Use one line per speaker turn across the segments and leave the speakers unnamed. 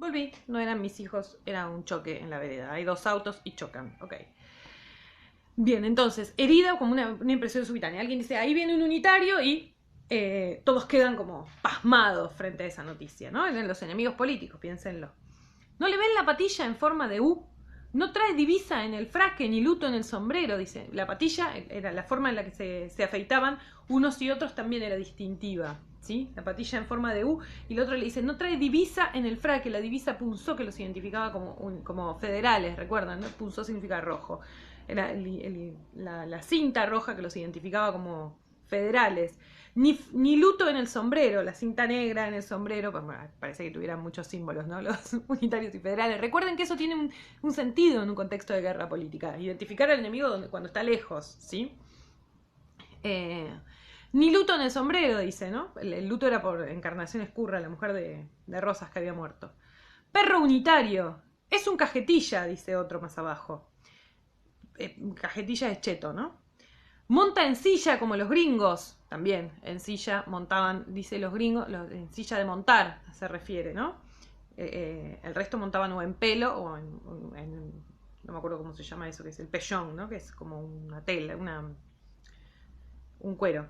Volví, no eran mis hijos, era un choque en la vereda. Hay dos autos y chocan, ok. Bien, entonces, herida como una impresión subitánea. Alguien dice, ahí viene un unitario y todos quedan como pasmados frente a esa noticia, ¿no? Los enemigos políticos, piénsenlo. ¿No le ven la patilla en forma de U? No trae divisa en el fraque ni luto en el sombrero, dice. La patilla era la forma en la que se afeitaban unos y otros, también era distintiva, ¿sí? La patilla en forma de U, y el otro le dice, no trae divisa en el fraque, la divisa punzó, que los identificaba como federales, recuerdan, ¿no? Punzó significa rojo. Era la cinta roja que los identificaba como federales. Ni luto en el sombrero, la cinta negra en el sombrero, pues, bueno, parece que tuvieran muchos símbolos, ¿no? Los unitarios y federales. Recuerden que eso tiene un sentido en un contexto de guerra política, identificar al enemigo cuando está lejos, ¿sí? Ni luto en el sombrero, dice, ¿no? El luto era por Encarnación Escurra, la mujer de Rosas que había muerto. Perro unitario, es un cajetilla, dice otro más abajo. Cajetilla es cheto, ¿no? Monta en silla como los gringos, también en silla montaban, dice los gringos, en silla de montar se refiere, ¿no? El resto montaban o en pelo o no me acuerdo cómo se llama eso, que es el pellón, ¿no? Que es como una tela, un cuero.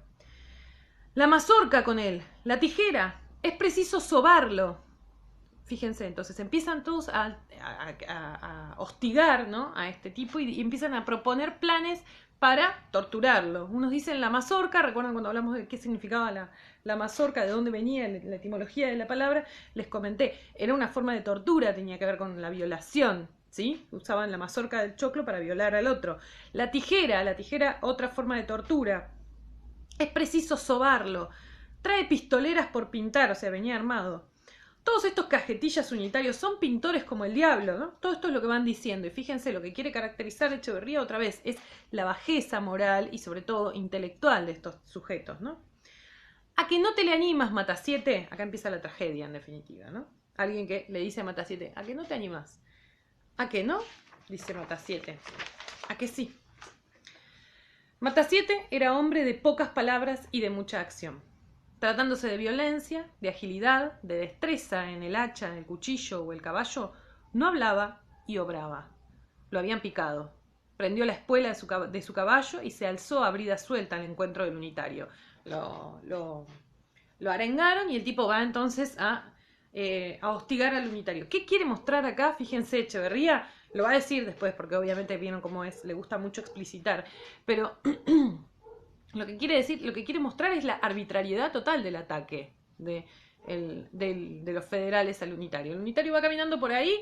La mazorca con él, la tijera, es preciso sobarlo. Fíjense, entonces empiezan todos a hostigar, ¿no? A este tipo y empiezan a proponer planes para torturarlo. Unos dicen la mazorca, recuerdan cuando hablamos de qué significaba la mazorca, de dónde venía la etimología de la palabra, les comenté, era una forma de tortura, tenía que ver con la violación, ¿sí? Usaban la mazorca del choclo para violar al otro. La tijera, otra forma de tortura. Es preciso sobarlo. Trae pistoleras por pintar, o sea, venía armado. Todos estos cajetillas unitarios son pintores como el diablo, ¿no? Todo esto es lo que van diciendo. Y fíjense, lo que quiere caracterizar Echeverría otra vez es la bajeza moral y sobre todo intelectual de estos sujetos, ¿no? A que no te le animas, Matasiete. Acá empieza la tragedia, en definitiva, ¿no? Alguien que le dice a Matasiete, ¿a que no te animas? ¿A que no? Dice Matasiete. ¿A que sí? Matasiete era hombre de pocas palabras y de mucha acción. Tratándose de violencia, de agilidad, de destreza en el hacha, en el cuchillo o el caballo, no hablaba y obraba. Lo habían picado. Prendió la espuela de su caballo y se alzó a brida suelta al encuentro del unitario. Lo arengaron y el tipo va entonces a hostigar al unitario. ¿Qué quiere mostrar acá? Fíjense, Echeverría lo va a decir después porque obviamente vieron cómo es, le gusta mucho explicitar, pero lo que quiere decir, lo que quiere mostrar es la arbitrariedad total del ataque de los federales al unitario. El unitario va caminando por ahí,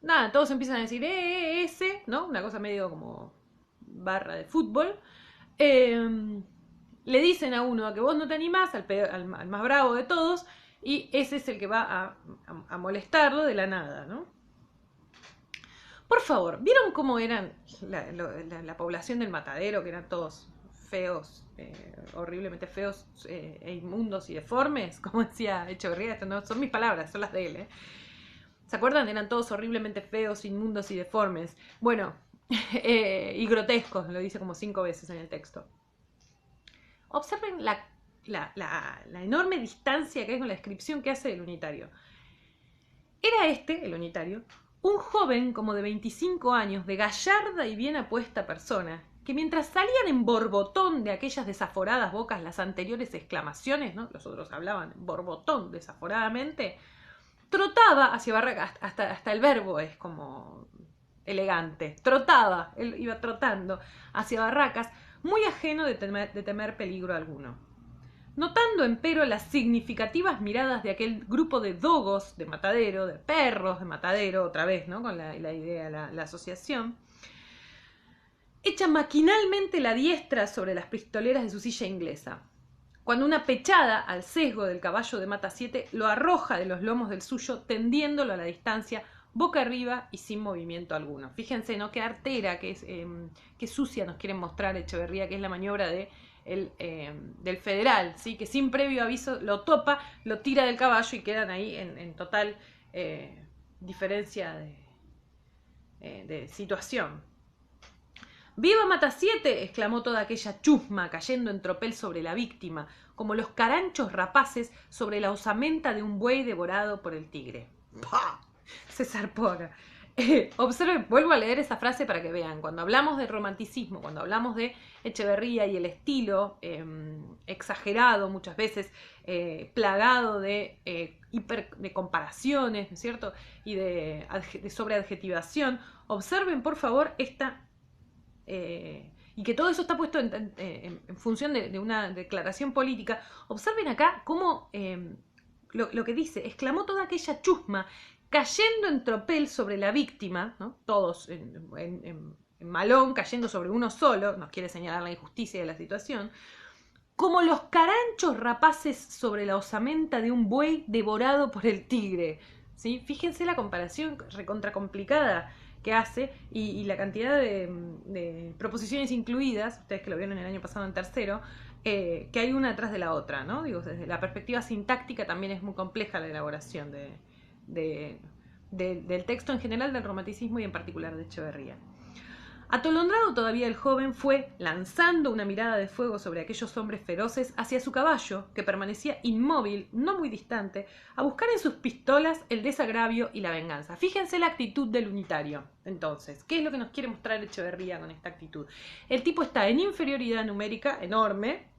nada, todos empiezan a decir, ese, ¿no? Una cosa medio como barra de fútbol. Le dicen a uno a que vos no te animás, al más bravo de todos, y ese es el que va a molestarlo de la nada, ¿no? Por favor, ¿vieron cómo eran la población del matadero, que eran todos feos, horriblemente feos e inmundos y deformes? Como decía Echeverría, esto no son mis palabras, son las de él, ¿se acuerdan? Eran todos horriblemente feos, inmundos y deformes. Bueno, y grotescos, lo dice como 5 veces en el texto. Observen la enorme distancia que hay con la descripción que hace del unitario. Era el unitario, un joven como de 25 años, de gallarda y bien apuesta persona, que mientras salían en borbotón de aquellas desaforadas bocas las anteriores exclamaciones, ¿no? Los otros hablaban borbotón desaforadamente, trotaba hacia Barracas, hasta el verbo es como elegante, trotaba, él iba trotando hacia Barracas, muy ajeno de temer peligro alguno. Notando, empero, las significativas miradas de aquel grupo de dogos de matadero, de perros de matadero, otra vez, ¿no? Con la idea, la asociación, echa maquinalmente la diestra sobre las pistoleras de su silla inglesa, cuando una pechada al sesgo del caballo de Matasiete lo arroja de los lomos del suyo, tendiéndolo a la distancia, boca arriba y sin movimiento alguno. Fíjense, ¿no? Qué artera, qué sucia nos quieren mostrar Echeverría, que es la maniobra del federal, ¿sí? Que sin previo aviso lo topa, lo tira del caballo y quedan ahí en total diferencia de situación. ¡Viva Matasiete!, exclamó toda aquella chusma cayendo en tropel sobre la víctima, como los caranchos rapaces sobre la osamenta de un buey devorado por el tigre. ¡Pah! Se zarpó acá. Observen, vuelvo a leer esa frase para que vean. Cuando hablamos del romanticismo, cuando hablamos de Echeverría y el estilo exagerado muchas veces, plagado de, de comparaciones, ¿no es cierto? Y de sobreadjetivación, observen por favor esta... y que todo eso está puesto en función de una declaración política. Observen acá cómo lo que dice: exclamó toda aquella chusma, cayendo en tropel sobre la víctima, ¿no? Todos en malón, cayendo sobre uno solo, nos quiere señalar la injusticia de la situación, como los caranchos rapaces sobre la osamenta de un buey devorado por el tigre. ¿Sí? Fíjense la comparación recontra complicada que hace y la cantidad de proposiciones incluidas, ustedes que lo vieron el año pasado en tercero, que hay una atrás de la otra, ¿no? Digo, desde la perspectiva sintáctica también es muy compleja la elaboración del texto en general, del romanticismo y en particular de Echeverría. Atolondrado todavía el joven fue, lanzando una mirada de fuego sobre aquellos hombres feroces, hacia su caballo, que permanecía inmóvil, no muy distante, a buscar en sus pistolas el desagravio y la venganza. Fíjense la actitud del unitario. Entonces, ¿qué es lo que nos quiere mostrar Echeverría con esta actitud? El tipo está en inferioridad numérica enorme,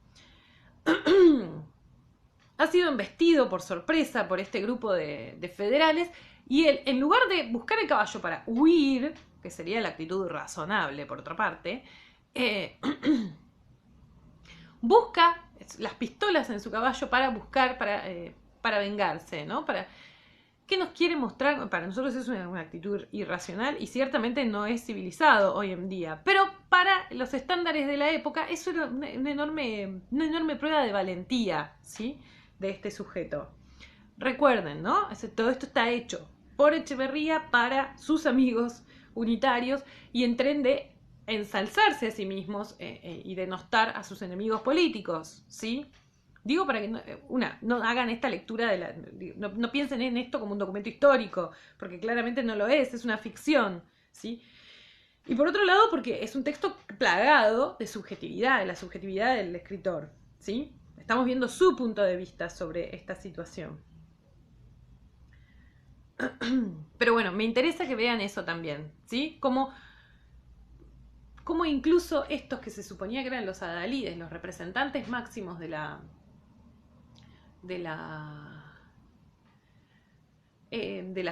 ha sido embestido por sorpresa por este grupo de federales, y él, en lugar de buscar el caballo para huir, que sería la actitud razonable por otra parte, busca las pistolas en su caballo para buscar, para vengarse, ¿no? ¿Qué nos quiere mostrar? Para nosotros es una actitud irracional y ciertamente no es civilizado hoy en día, pero para los estándares de la época eso era una enorme prueba de valentía, ¿sí? De este sujeto. Recuerden, ¿no? Todo esto está hecho por Echeverría para sus amigos unitarios y en tren de ensalzarse a sí mismos y denostar a sus enemigos políticos, ¿sí? Digo para que no hagan esta lectura no piensen en esto como un documento histórico, porque claramente no lo es una ficción, ¿sí? Y por otro lado, porque es un texto plagado de subjetividad, de la subjetividad del escritor, ¿sí? Estamos viendo su punto de vista sobre esta situación. Pero bueno, me interesa que vean eso también, ¿sí? Como incluso estos que se suponía que eran los adalides, los representantes máximos de la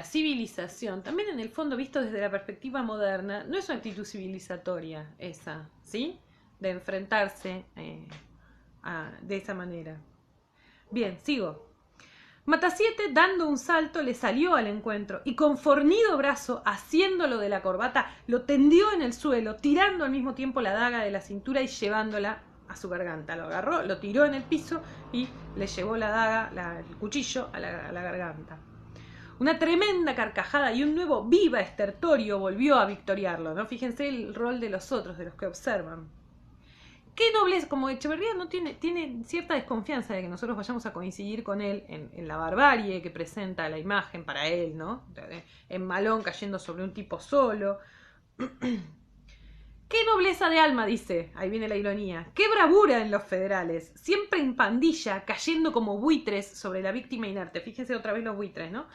civilización, también en el fondo visto desde la perspectiva moderna, no es una actitud civilizatoria esa, ¿sí? De enfrentarse de esa manera. Bien, sigo. Matasiete, dando un salto, le salió al encuentro y con fornido brazo, haciéndolo de la corbata, lo tendió en el suelo, tirando al mismo tiempo la daga de la cintura y llevándola a su garganta. Lo agarró, lo tiró en el piso y le llevó la daga, el cuchillo, a la garganta. Una tremenda carcajada y un nuevo viva estertorio volvió a victoriarlo, ¿no? Fíjense el rol de los otros, de los que observan. Qué nobleza, como Echeverría no tiene cierta desconfianza de que nosotros vayamos a coincidir con él en la barbarie que presenta la imagen para él, ¿no? En malón cayendo sobre un tipo solo. Qué nobleza de alma, dice, ahí viene la ironía. Qué bravura en los federales, siempre en pandilla, cayendo como buitres sobre la víctima inerte. Fíjense otra vez los buitres, ¿no?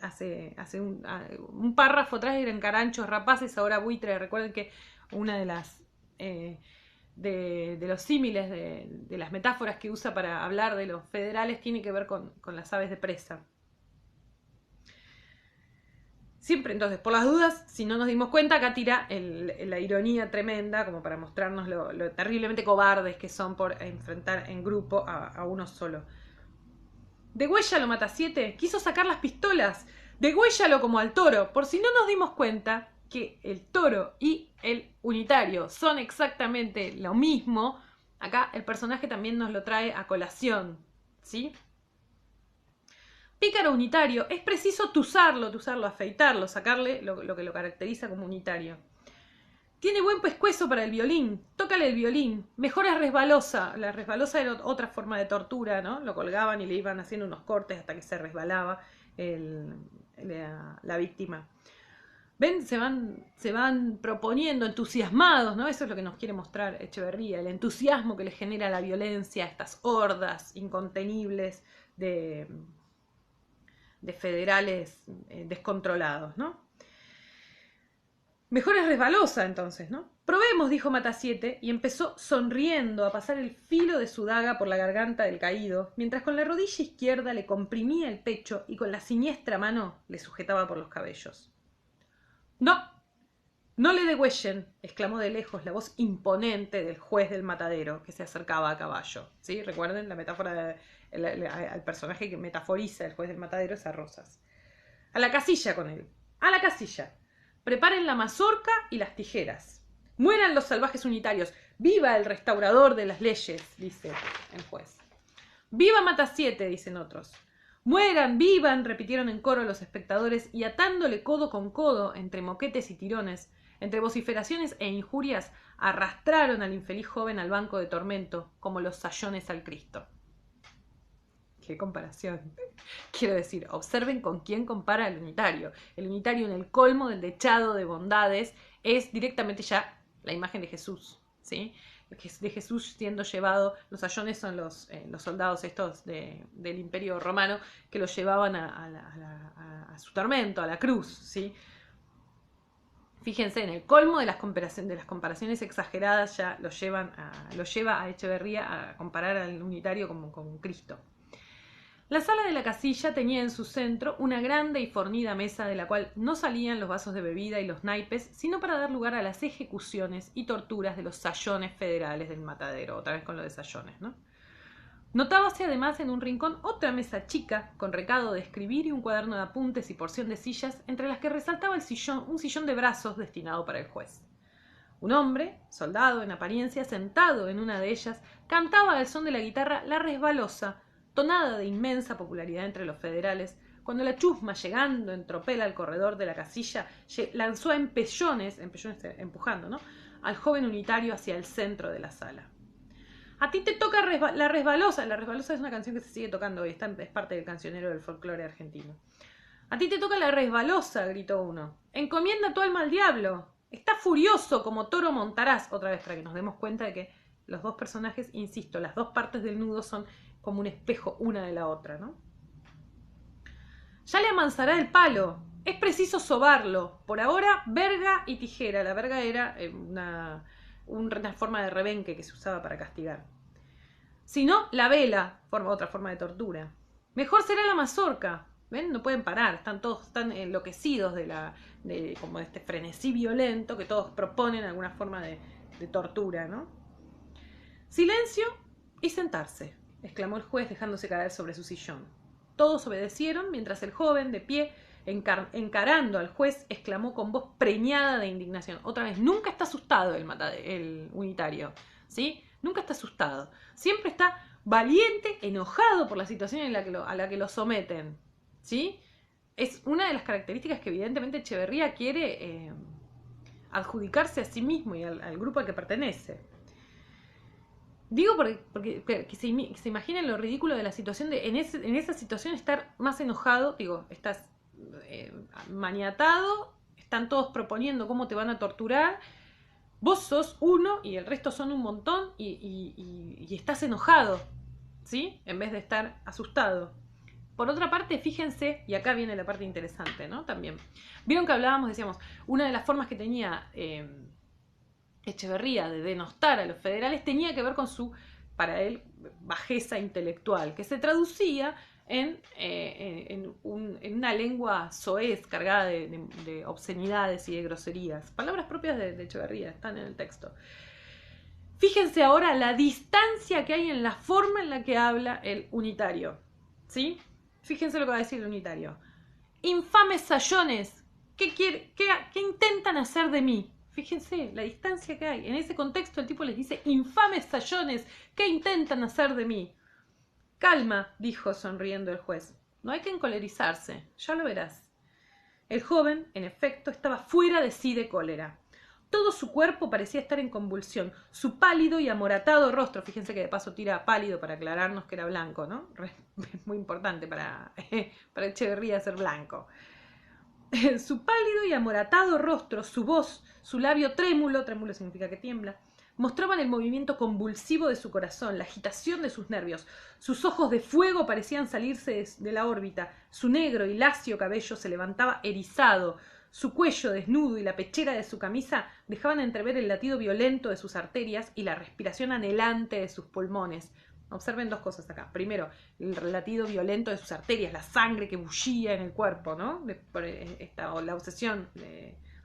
Hace un párrafo atrás eran caranchos rapaces, ahora buitres. Recuerden que una de las... De los símiles, de las metáforas que usa para hablar de los federales tiene que ver con las aves de presa. Siempre, entonces, por las dudas, si no nos dimos cuenta, acá tira la ironía tremenda como para mostrarnos lo terriblemente cobardes que son por enfrentar en grupo a uno solo. Degüéllalo, Matasiete, quiso sacar las pistolas, degüéllalo como al toro, por si no nos dimos cuenta que el toro y el unitario son exactamente lo mismo. Acá el personaje también nos lo trae a colación, ¿sí? Pícaro unitario, es preciso tuzarlo, afeitarlo, sacarle lo que lo caracteriza como unitario. Tiene buen pescuezo para el violín, tócale el violín, mejor es resbalosa. La resbalosa era otra forma de tortura, ¿no? Lo colgaban y le iban haciendo unos cortes hasta que se resbalaba la víctima. ¿Ven? Se van proponiendo entusiasmados, ¿no? Eso es lo que nos quiere mostrar Echeverría, el entusiasmo que le genera la violencia, estas hordas incontenibles de de federales descontrolados, ¿no? Mejor es resbalosa entonces, ¿no? Probemos, dijo Matasiete, y empezó sonriendo a pasar el filo de su daga por la garganta del caído, mientras con la rodilla izquierda le comprimía el pecho y con la siniestra mano le sujetaba por los cabellos. No, no le degüellen, exclamó de lejos la voz imponente del juez del matadero, que se acercaba a caballo. ¿Sí? Recuerden la metáfora al personaje que metaforiza el juez del matadero es a Rosas. A la casilla con él, a la casilla. Preparen la mazorca y las tijeras. Mueran los salvajes unitarios. ¡Viva el restaurador de las leyes!, dice el juez. ¡Viva Matasiete!, dicen otros. ¡Mueran, vivan!, repitieron en coro los espectadores, y atándole codo con codo, entre moquetes y tirones, entre vociferaciones e injurias, arrastraron al infeliz joven al banco de tormento, como los sayones al Cristo. ¡Qué comparación! Quiero decir, observen con quién compara el unitario. El unitario, en el colmo del dechado de bondades, es directamente ya la imagen de Jesús, ¿sí? De Jesús siendo llevado. Los sayones son los soldados estos del Imperio Romano que los llevaban a su tormento, a la cruz, ¿sí? Fíjense, en el colmo de las comparaciones exageradas ya lo lleva a Echeverría a comparar al unitario con Cristo. La sala de la casilla tenía en su centro una grande y fornida mesa de la cual no salían los vasos de bebida y los naipes, sino para dar lugar a las ejecuciones y torturas de los sayones federales del matadero, otra vez con lo de sayones, ¿no? Notábase además en un rincón otra mesa chica, con recado de escribir y un cuaderno de apuntes y porción de sillas, entre las que resaltaba un sillón de brazos destinado para el juez. Un hombre, soldado en apariencia, sentado en una de ellas, cantaba al son de la guitarra La Resbalosa, tonada de inmensa popularidad entre los federales, cuando la chusma, llegando en tropel al corredor de la casilla, lanzó a empellones empujando, ¿no?, al joven unitario hacia el centro de la sala. A ti te toca La Resbalosa. La Resbalosa es una canción que se sigue tocando hoy, es parte del cancionero del folclore argentino. A ti te toca La Resbalosa, gritó uno. Encomienda tu alma al diablo. Está furioso como toro montarás, otra vez para que nos demos cuenta de que los dos personajes, insisto, las dos partes del nudo son como un espejo una de la otra, ¿no? Ya le amansará el palo. Es preciso sobarlo. Por ahora, verga y tijera. La verga era una forma de rebenque que se usaba para castigar. Si no, la vela, otra forma de tortura. Mejor será la mazorca. ¿Ven? No pueden parar. Están enloquecidos como de este frenesí violento que todos proponen alguna forma de tortura, ¿no? Silencio y sentarse, exclamó el juez dejándose caer sobre su sillón. Todos obedecieron, mientras el joven, de pie, encarando al juez, exclamó con voz preñada de indignación. Otra vez, nunca está asustado el unitario, ¿sí? Nunca está asustado. Siempre está valiente, enojado por la situación a la que lo someten, ¿sí? Es una de las características que evidentemente Echeverría quiere adjudicarse a sí mismo y al grupo al que pertenece. Digo porque que se imaginen lo ridículo de la situación en esa situación estar más enojado, estás maniatado, están todos proponiendo cómo te van a torturar, vos sos uno y el resto son un montón y estás enojado, ¿sí? En vez de estar asustado. Por otra parte, fíjense, y acá viene la parte interesante, ¿no? También, vieron que hablábamos, decíamos, una de las formas que tenía Echeverría de denostar a los federales tenía que ver con su, para él, bajeza intelectual, que se traducía en una lengua soez, cargada de obscenidades y de groserías. Palabras propias de Echeverría, están en el texto. Fíjense ahora la distancia que hay en la forma en la que habla el unitario, ¿sí? Fíjense lo que va a decir el unitario. Infames sayones, ¿qué intentan hacer de mí? Fíjense la distancia que hay. En ese contexto el tipo les dice, infames sayones, ¿qué intentan hacer de mí? Calma, dijo sonriendo el juez. No hay que encolerizarse, ya lo verás. El joven, en efecto, estaba fuera de sí de cólera. Todo su cuerpo parecía estar en convulsión. Su pálido y amoratado rostro, fíjense que de paso tira pálido para aclararnos que era blanco, ¿no? Es muy importante para Echeverría ser blanco. Su pálido y amoratado rostro, su voz, su labio trémulo significa que tiembla, mostraban el movimiento convulsivo de su corazón, la agitación de sus nervios. Sus ojos de fuego parecían salirse de la órbita, su negro y lacio cabello se levantaba erizado, su cuello desnudo y la pechera de su camisa dejaban entrever el latido violento de sus arterias y la respiración anhelante de sus pulmones. Observen dos cosas acá. Primero, el latido violento de sus arterias, la sangre que bullía en el cuerpo, ¿no? La obsesión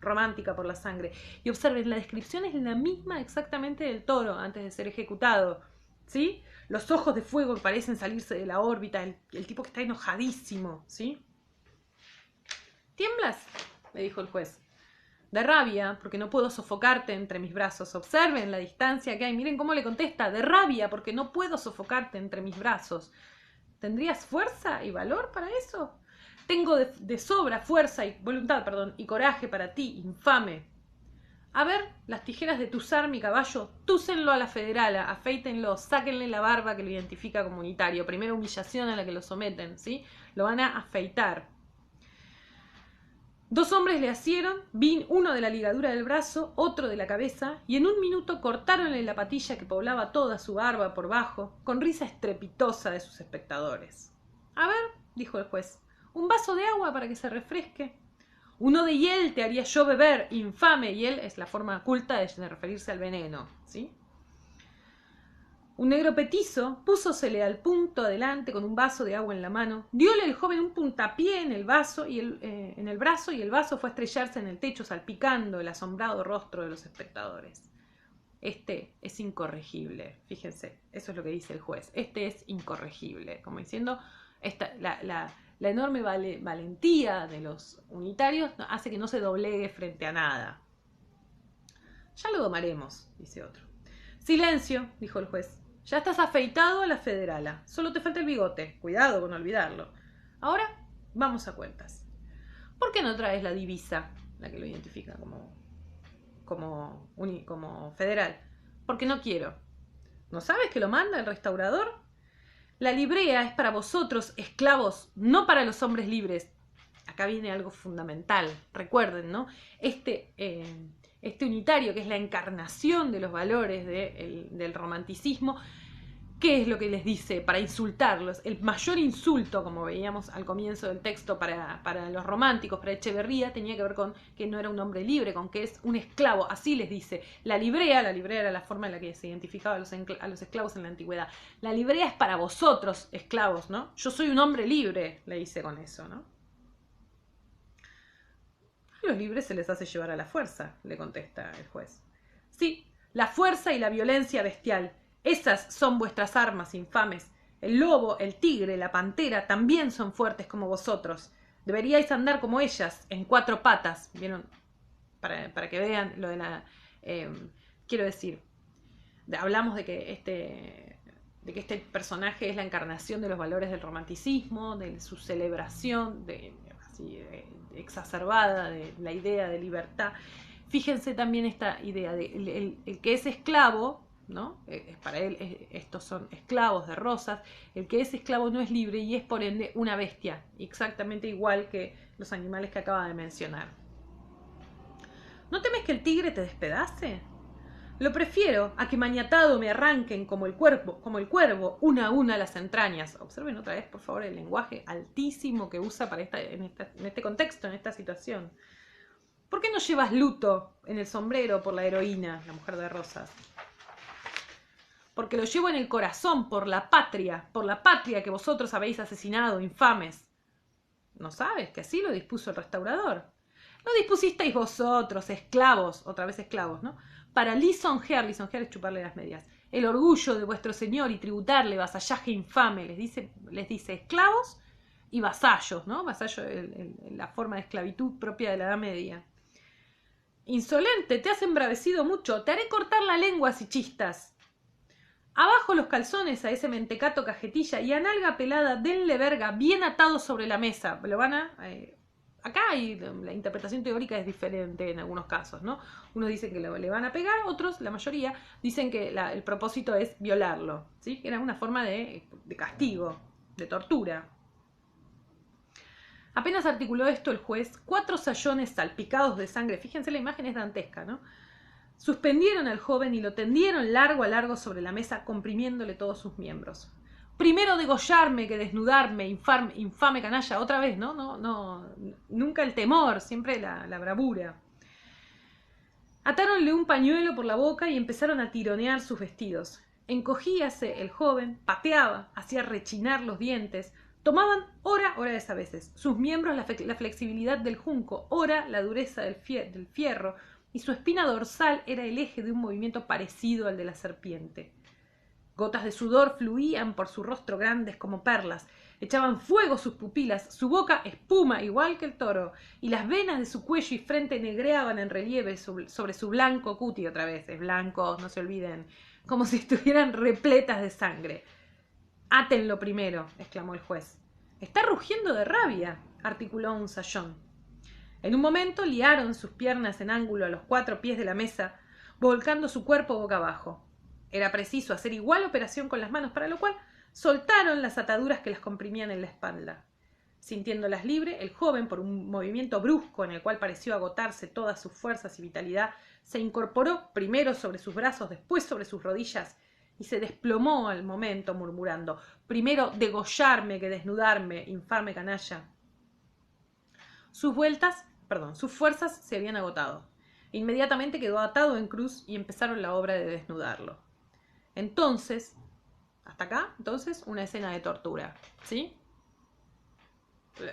romántica por la sangre. Y observen, la descripción es la misma exactamente del toro antes de ser ejecutado, ¿sí? Los ojos de fuego que parecen salirse de la órbita, el tipo que está enojadísimo, ¿sí? ¿Tiemblas?, le dijo el juez. De rabia, porque no puedo sofocarte entre mis brazos. Observen la distancia que hay. Miren cómo le contesta. De rabia, porque no puedo sofocarte entre mis brazos. ¿Tendrías fuerza y valor para eso? Tengo de sobra fuerza y voluntad, y coraje para ti, infame. A ver, las tijeras de tuzar mi caballo, túcenlo a la federala, afeítenlo, sáquenle la barba que lo identifica como unitario. Primera humillación a la que lo someten, ¿sí? Lo van a afeitar. Dos hombres le asieron, uno de la ligadura del brazo, otro de la cabeza, y en un minuto cortáronle la patilla que poblaba toda su barba por bajo, con risa estrepitosa de sus espectadores. A ver, dijo el juez, un vaso de agua para que se refresque. Uno de hiel te haría yo beber, infame. Hiel es la forma culta de referirse al veneno, ¿sí? Un negro petizo púsosele al punto adelante con un vaso de agua en la mano, diole al joven un puntapié en el brazo y el vaso fue a estrellarse en el techo salpicando el asombrado rostro de los espectadores. Este es incorregible, fíjense, eso es lo que dice el juez. Este es incorregible, como diciendo, la enorme valentía de los unitarios hace que no se doblegue frente a nada. Ya lo domaremos, dice otro. Silencio, dijo el juez. Ya estás afeitado a la federala. Solo te falta el bigote. Cuidado con olvidarlo. Ahora vamos a cuentas. ¿Por qué no traes la divisa, la que lo identifica como federal? Porque no quiero. ¿No sabes que lo manda el restaurador? La librea es para vosotros, esclavos, no para los hombres libres. Acá viene algo fundamental. Recuerden, ¿no? Este unitario, que es la encarnación de los valores del romanticismo, ¿qué es lo que les dice para insultarlos? El mayor insulto, como veíamos al comienzo del texto, para los románticos, para Echeverría, tenía que ver con que no era un hombre libre, con que es un esclavo. Así les dice. La librea era la forma en la que se identificaba a los esclavos en la antigüedad. La librea es para vosotros, esclavos, ¿no? Yo soy un hombre libre, le dice con eso, ¿no? A los libres se les hace llevar a la fuerza, le contesta el juez. Sí, la fuerza y la violencia bestial. Esas son vuestras armas infames. El lobo, el tigre, la pantera también son fuertes como vosotros. Deberíais andar como ellas, en cuatro patas. ¿Vieron? Para que vean lo de la... quiero decir, hablamos de que este personaje es la encarnación de los valores del romanticismo, de su celebración, exacerbada de la idea de libertad. Fíjense también esta idea de el que es esclavo, ¿no? Para él estos son esclavos de Rosas. El que es esclavo no es libre y es por ende una bestia, exactamente igual que los animales que acaba de mencionar. ¿No temes que el tigre te despedace? Lo prefiero a que maniatado me arranquen como el cuervo, una a una las entrañas. Observen otra vez, por favor, el lenguaje altísimo que usa en este contexto, en esta situación. ¿Por qué no llevas luto en el sombrero por la heroína, la mujer de Rosas? Porque lo llevo en el corazón, por la patria que vosotros habéis asesinado, infames. ¿No sabes que así lo dispuso el restaurador? Lo dispusisteis vosotros, esclavos, otra vez esclavos, ¿no? Para lisonjear es chuparle las medias, el orgullo de vuestro señor y tributarle vasallaje infame. Les dice esclavos y vasallos, ¿no? Vasallo, la forma de esclavitud propia de la Edad Media. Insolente, te has embravecido mucho, te haré cortar la lengua si chistas. Abajo los calzones a ese mentecato cajetilla y a nalga pelada denle verga bien atado sobre la mesa. Lo van a... acá la interpretación teórica es diferente en algunos casos, ¿no? Unos dicen que le van a pegar, otros, la mayoría, dicen que el propósito es violarlo, ¿sí? Era una forma de castigo, de tortura. Apenas articuló esto el juez, 4 sayones salpicados de sangre, fíjense la imagen es dantesca, ¿no? Suspendieron al joven y lo tendieron largo a largo sobre la mesa, comprimiéndole todos sus miembros. Primero degollarme que desnudarme, infame canalla, otra vez, ¿no? Nunca el temor, siempre la bravura. Atáronle un pañuelo por la boca y empezaron a tironear sus vestidos. Encogíase el joven, pateaba, hacía rechinar los dientes. Tomaban ora de a veces, sus miembros la flexibilidad del junco, ora la dureza del fierro, y su espina dorsal era el eje de un movimiento parecido al de la serpiente. Gotas de sudor fluían por su rostro grandes como perlas, echaban fuego sus pupilas, su boca espuma igual que el toro, y las venas de su cuello y frente negreaban en relieve sobre su blanco cuti, otra vez, es blanco, no se olviden, como si estuvieran repletas de sangre. «Átenlo primero», exclamó el juez. «Está rugiendo de rabia», articuló un sayón. En un momento liaron sus piernas en ángulo a los 4 pies de la mesa, volcando su cuerpo boca abajo. Era preciso hacer igual operación con las manos, para lo cual soltaron las ataduras que las comprimían en la espalda. Sintiéndolas libre, el joven, por un movimiento brusco en el cual pareció agotarse todas sus fuerzas y vitalidad, se incorporó primero sobre sus brazos, después sobre sus rodillas, y se desplomó al momento, murmurando: «Primero degollarme que desnudarme, infame canalla». Sus fuerzas se habían agotado. Inmediatamente quedó atado en cruz y empezaron la obra de desnudarlo. Entonces, hasta acá, una escena de tortura, ¿sí?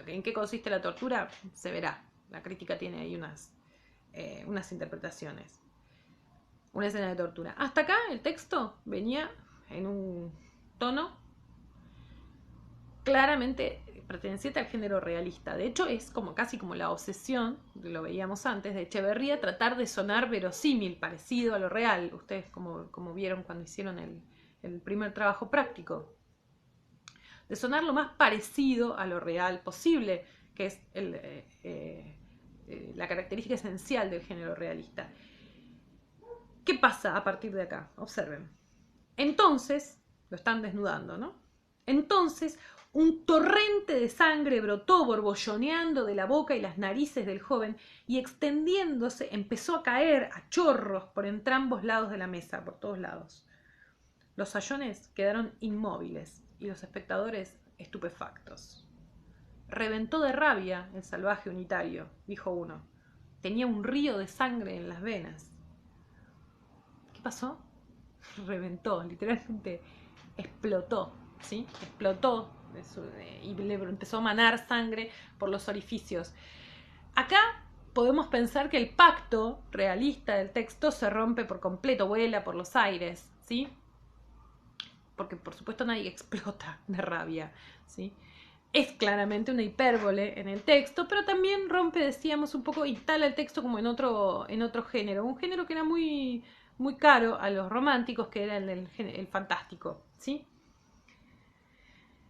¿En qué consiste la tortura? Se verá. La crítica tiene ahí unas interpretaciones. Una escena de tortura. Hasta acá el texto venía en un tono claramente perteneciente al género realista. De hecho, es casi como la obsesión, lo veíamos antes, de Echeverría, tratar de sonar verosímil, parecido a lo real. Ustedes como vieron cuando hicieron el primer trabajo práctico. De sonar lo más parecido a lo real posible, que es la característica esencial del género realista. ¿Qué pasa a partir de acá? Observen. Entonces, lo están desnudando, ¿no? Entonces, un torrente de sangre brotó borbolloneando de la boca y las narices del joven y extendiéndose empezó a caer a chorros por entrambos lados de la mesa, por todos lados. Los sayones quedaron inmóviles y los espectadores estupefactos. «Reventó de rabia el salvaje unitario», dijo uno. «Tenía un río de sangre en las venas». ¿Qué pasó? Reventó, literalmente explotó, ¿sí? Explotó y le empezó a manar sangre por los orificios. Acá podemos pensar que el pacto realista del texto se rompe por completo, vuela por los aires, ¿sí? Porque por supuesto nadie explota de rabia, ¿sí? Es claramente una hipérbole en el texto, pero también rompe, decíamos, un poco, instala el texto como en otro género, un género que era muy caro a los románticos, que era el fantástico, ¿sí?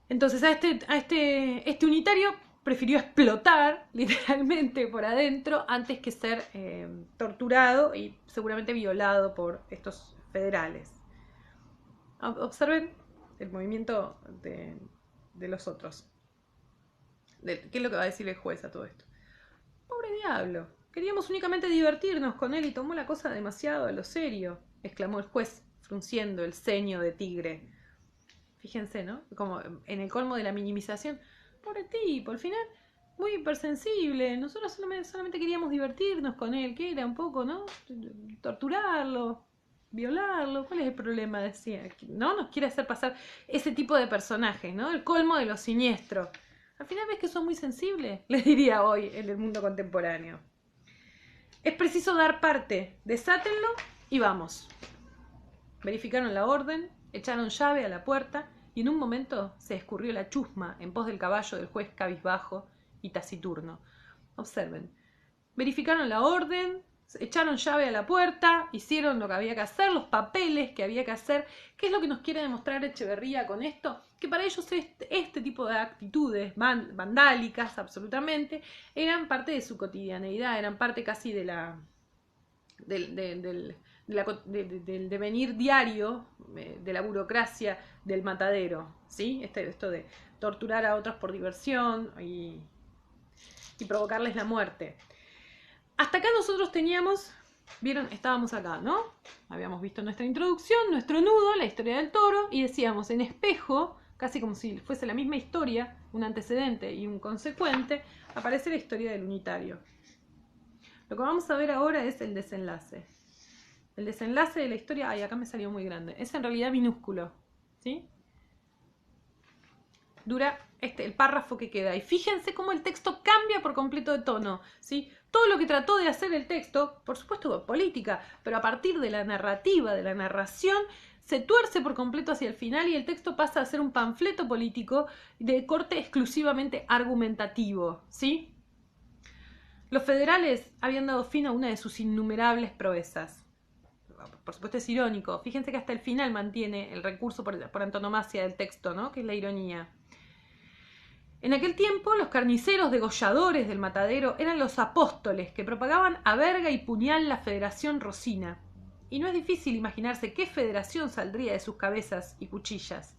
Entonces a este unitario prefirió explotar literalmente por adentro antes que ser torturado y seguramente violado por estos federales. Observen el movimiento de los otros. ¿Qué es lo que va a decir el juez a todo esto? «Pobre diablo, queríamos únicamente divertirnos con él y tomó la cosa demasiado a lo serio», exclamó el juez, frunciendo el ceño de tigre. Fíjense, ¿no? Como en el colmo de la minimización. «Pobre tipo, al final, muy hipersensible. Nosotros solamente queríamos divertirnos con él, que era un poco, ¿no? Torturarlo, violarlo. ¿Cuál es el problema?», decía. ¿No? Nos quiere hacer pasar ese tipo de personajes, ¿no? El colmo de lo siniestro. Al final ves que son muy sensibles, les diría hoy en el mundo contemporáneo. Es preciso dar parte, desátenlo y vamos. Verificaron la orden, echaron llave a la puerta y en un momento se escurrió la chusma en pos del caballo del juez cabizbajo y taciturno. Observen, verificaron la orden, echaron llave a la puerta, hicieron lo que había que hacer, los papeles que había que hacer. ¿Qué es lo que nos quiere demostrar Echeverría con esto? Que para ellos este tipo de actitudes vandálicas, absolutamente, eran parte de su cotidianeidad, eran parte casi del devenir diario de la burocracia del matadero, ¿sí? Esto de torturar a otros por diversión y provocarles la muerte. Hasta acá nosotros teníamos Vieron, estábamos acá, ¿no? Habíamos visto nuestra introducción, nuestro nudo, la historia del toro, y decíamos en espejo, casi como si fuese la misma historia, un antecedente y un consecuente, aparece la historia del unitario. Lo que vamos a ver ahora es el desenlace. El desenlace de la historia, ay, acá me salió muy grande, es en realidad minúsculo, ¿sí? Dura el párrafo que queda. Y fíjense cómo el texto cambia por completo de tono, ¿sí? Todo lo que trató de hacer el texto, por supuesto política, pero a partir de la narrativa, de la narración, se tuerce por completo hacia el final y el texto pasa a ser un panfleto político de corte exclusivamente argumentativo, ¿sí? Los federales habían dado fin a una de sus innumerables proezas. Por supuesto es irónico. Fíjense que hasta el final mantiene el recurso por antonomasia del texto, ¿no? Que es la ironía. En aquel tiempo, los carniceros degolladores del matadero eran los apóstoles que propagaban a verga y puñal la Federación Rosina. Y no es difícil imaginarse qué federación saldría de sus cabezas y cuchillas.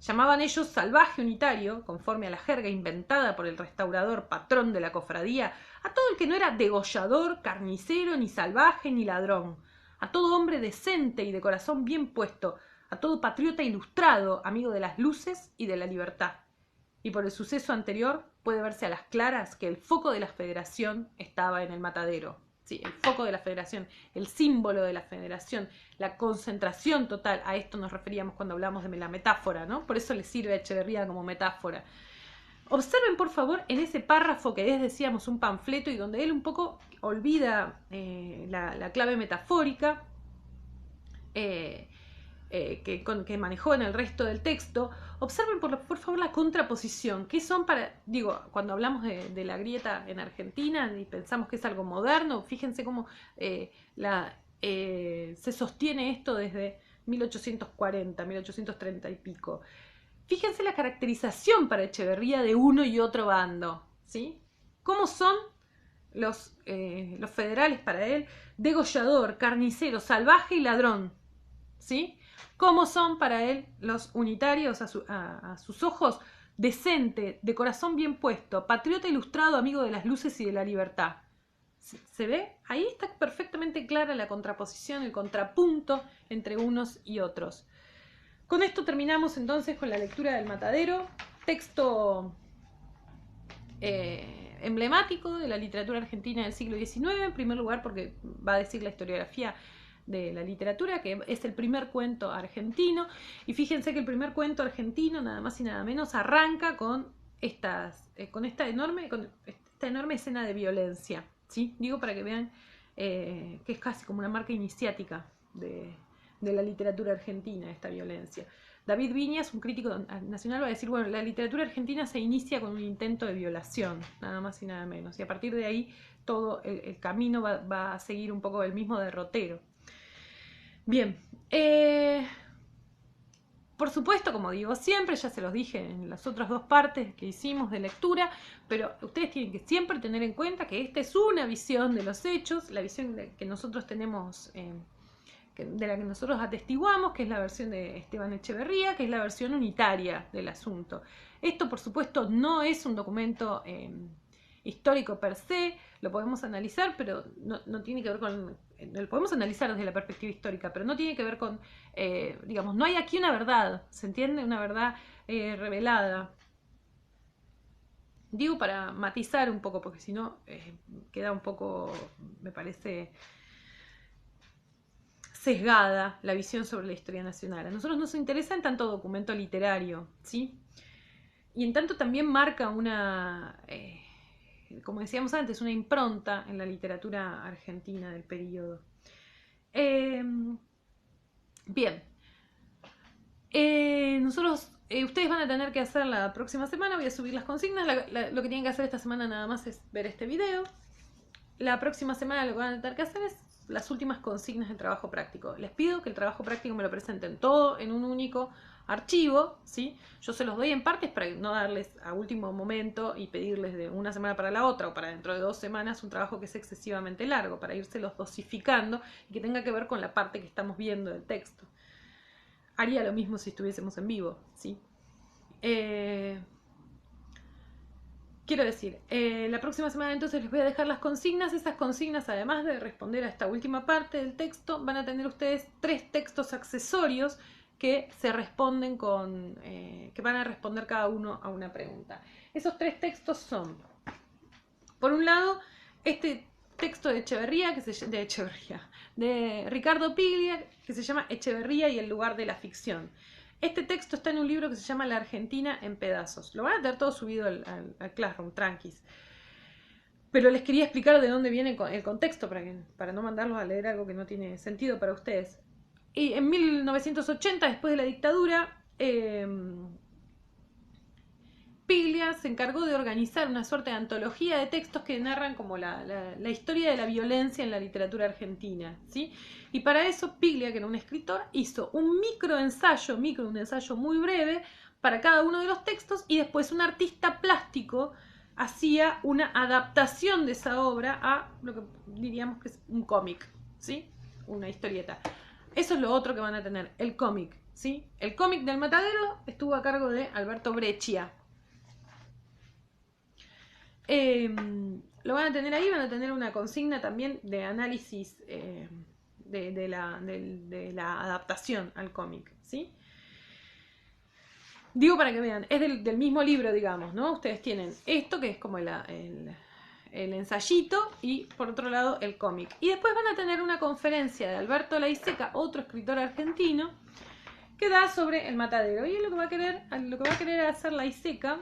Llamaban ellos salvaje unitario, conforme a la jerga inventada por el restaurador patrón de la cofradía, a todo el que no era degollador, carnicero, ni salvaje, ni ladrón, a todo hombre decente y de corazón bien puesto, a todo patriota ilustrado, amigo de las luces y de la libertad. Y por el suceso anterior puede verse a las claras que el foco de la federación estaba en el matadero. Sí, el foco de la federación, el símbolo de la federación, la concentración total. A esto nos referíamos cuando hablamos de la metáfora, ¿no? Por eso le sirve a Echeverría como metáfora. Observen, por favor, en ese párrafo que es, decíamos, un panfleto y donde él un poco olvida la clave metafórica, que manejó en el resto del texto. Observen por favor la contraposición, que son cuando hablamos de la grieta en Argentina y pensamos que es algo moderno, fíjense cómo se sostiene esto desde 1840, 1830 y pico. Fíjense la caracterización para Echeverría de uno y otro bando, ¿sí? ¿Cómo son los federales para él? Degollador, carnicero, salvaje y ladrón, ¿sí? ¿Cómo son para él los unitarios a sus ojos? Decente, de corazón bien puesto, patriota ilustrado, amigo de las luces y de la libertad. ¿Se ve? Ahí está perfectamente clara la contraposición, el contrapunto entre unos y otros. Con esto terminamos entonces con la lectura del Matadero, texto emblemático de la literatura argentina del siglo XIX, en primer lugar porque va a decir la historiografía de la literatura, que es el primer cuento argentino, y fíjense que el primer cuento argentino, nada más y nada menos, arranca con esta enorme escena de violencia, ¿sí? Digo para que vean que es casi como una marca iniciática de la literatura argentina, esta violencia. David Viñas, un crítico nacional, va a decir, bueno, la literatura argentina se inicia con un intento de violación, nada más y nada menos, y a partir de ahí todo el camino va a seguir un poco el mismo derrotero. Bien, por supuesto, como digo siempre, ya se los dije en las otras dos partes que hicimos de lectura, pero ustedes tienen que siempre tener en cuenta que esta es una visión de los hechos, la visión que nosotros tenemos, de la que nosotros atestiguamos, que es la versión de Esteban Echeverría, que es la versión unitaria del asunto. Esto, por supuesto, no es un documento histórico per se, lo podemos analizar, pero no tiene que ver con... Lo podemos analizar desde la perspectiva histórica, pero no tiene que ver con, digamos, no hay aquí una verdad, ¿se entiende? Una verdad revelada. Digo para matizar un poco, porque si no queda un poco, me parece, sesgada la visión sobre la historia nacional. A nosotros nos interesa en tanto documento literario, ¿sí? Y en tanto también marca una... como decíamos antes, una impronta en la literatura argentina del periodo. Bien. Ustedes van a tener que hacer la próxima semana, voy a subir las consignas, lo que tienen que hacer esta semana nada más es ver este video. La próxima semana lo que van a tener que hacer es las últimas consignas del trabajo práctico. Les pido que el trabajo práctico me lo presenten todo en un único archivo, ¿sí? Yo se los doy en partes para no darles a último momento y pedirles de una semana para la otra o para dentro de 2 semanas un trabajo que es excesivamente largo, para irselos dosificando y que tenga que ver con la parte que estamos viendo del texto. Haría lo mismo si estuviésemos en vivo, ¿sí? quiero decir, la próxima semana entonces les voy a dejar las consignas. Esas consignas, además de responder a esta última parte del texto, van a tener ustedes 3 textos accesorios que se responden que van a responder cada uno a una pregunta. Esos 3 textos son, por un lado, este texto de Echeverría, de Ricardo Piglia, que se llama Echeverría y el lugar de la ficción. Este texto está en un libro que se llama La Argentina en pedazos. Lo van a tener todo subido al Classroom, tranquis. Pero les quería explicar de dónde viene el contexto para no mandarlos a leer algo que no tiene sentido para ustedes. Y en 1980, después de la dictadura, Piglia se encargó de organizar una suerte de antología de textos que narran como la historia de la violencia en la literatura argentina, ¿sí? Y para eso Piglia, que era un escritor, hizo un un ensayo muy breve para cada uno de los textos, y después un artista plástico hacía una adaptación de esa obra a lo que diríamos que es un cómic, ¿sí? Una historieta. Eso es lo otro que van a tener, el cómic, ¿sí? El cómic del Matadero estuvo a cargo de Alberto Breccia. Lo van a tener ahí, van a tener una consigna también de análisis de la adaptación al cómic, ¿sí? Digo para que vean, es del mismo libro, digamos, ¿no? Ustedes tienen esto, que es como el ensayito, y por otro lado el cómic. Y después van a tener una conferencia de Alberto Laiseca, otro escritor argentino, que da sobre el Matadero. Y lo que va a querer hacer Laiseca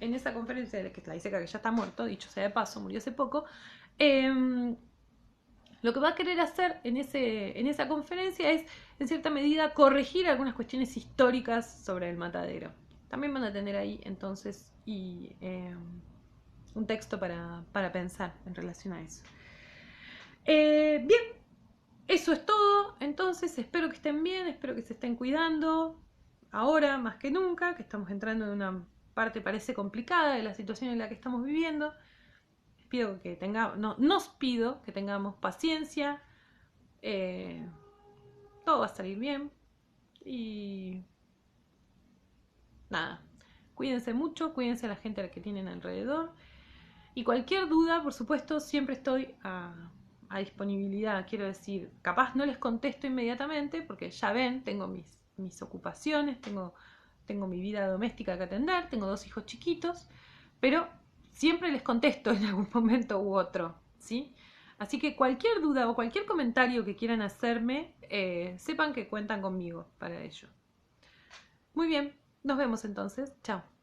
en esa conferencia, que es Laiseca, que ya está muerto, dicho sea de paso, murió hace poco, lo que va a querer hacer en esa conferencia es, en cierta medida, corregir algunas cuestiones históricas sobre el Matadero. También van a tener ahí, entonces, un texto para pensar en relación a eso. Bien, eso es todo. Entonces, espero que estén bien, espero que se estén cuidando, ahora más que nunca, que estamos entrando en una parte parece complicada de la situación en la que estamos viviendo. Nos pido que tengamos paciencia, todo va a salir bien y nada, cuídense mucho, cuídense a la gente a la que tienen alrededor, y cualquier duda, por supuesto, siempre estoy a disponibilidad. Quiero decir, capaz no les contesto inmediatamente porque ya ven, tengo mis ocupaciones, tengo mi vida doméstica que atender, tengo 2 hijos chiquitos, pero siempre les contesto en algún momento u otro, ¿sí? Así que cualquier duda o cualquier comentario que quieran hacerme, sepan que cuentan conmigo para ello. Muy bien, nos vemos entonces. Chao.